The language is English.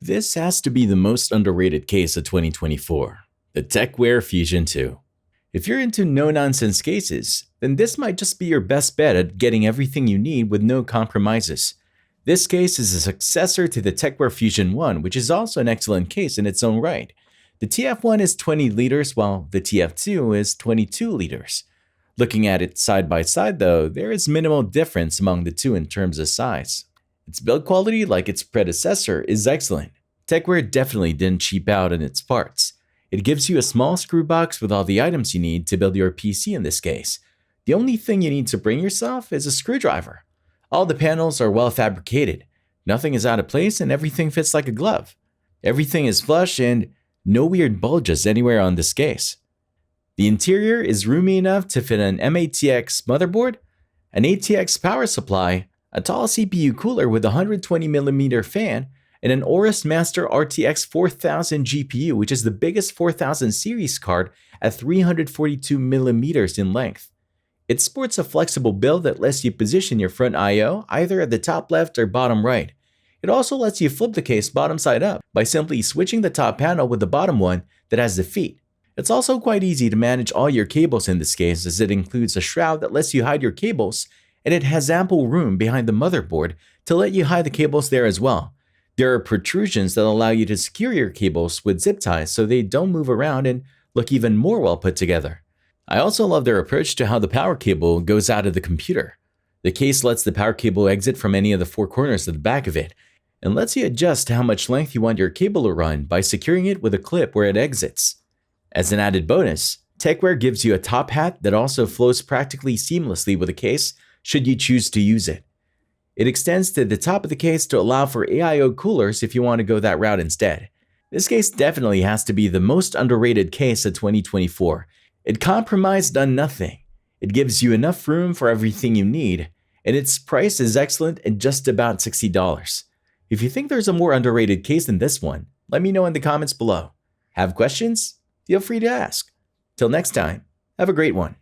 This has to be the most underrated case of 2024, the Tecware Fusion 2. If you're into no-nonsense cases, then this might just be your best bet at getting everything you need with no compromises. This case is a successor to the Tecware Fusion 1, which is also an excellent case in its own right. The TF1 is 20 liters while the TF2 is 22 liters. Looking at it side by side though, there is minimal difference among the two in terms of size. Its build quality, like its predecessor, is excellent. Tecware definitely didn't cheap out on its parts. It gives you a small screw box with all the items you need to build your PC in this case. The only thing you need to bring yourself is a screwdriver. All the panels are well fabricated. Nothing is out of place and everything fits like a glove. Everything is flush and no weird bulges anywhere on this case. The interior is roomy enough to fit an MATX motherboard, an ATX power supply, a tall CPU cooler with a 120mm fan, and an Aorus Master RTX 4000 GPU, which is the biggest 4000 series card at 342mm in length. It sports a flexible build that lets you position your front I/O either at the top left or bottom right. It also lets you flip the case bottom side up by simply switching the top panel with the bottom one that has the feet. It's also quite easy to manage all your cables in this case, as it includes a shroud that lets you hide your cables, and it has ample room behind the motherboard to let you hide the cables there as well. There are protrusions that allow you to secure your cables with zip ties so they don't move around and look even more well put together. I also love their approach to how the power cable goes out of the computer. The case lets the power cable exit from any of the four corners of the back of it, and lets you adjust how much length you want your cable to run by securing it with a clip where it exits. As an added bonus, Tecware gives you a top hat that also flows practically seamlessly with the case should you choose to use it. It extends to the top of the case to allow for AIO coolers if you want to go that route instead. This case definitely has to be the most underrated case of 2024. It compromised on nothing. It gives you enough room for everything you need, and its price is excellent at just about $60. If you think there's a more underrated case than this one, let me know in the comments below. Have questions? Feel free to ask. Till next time, have a great one.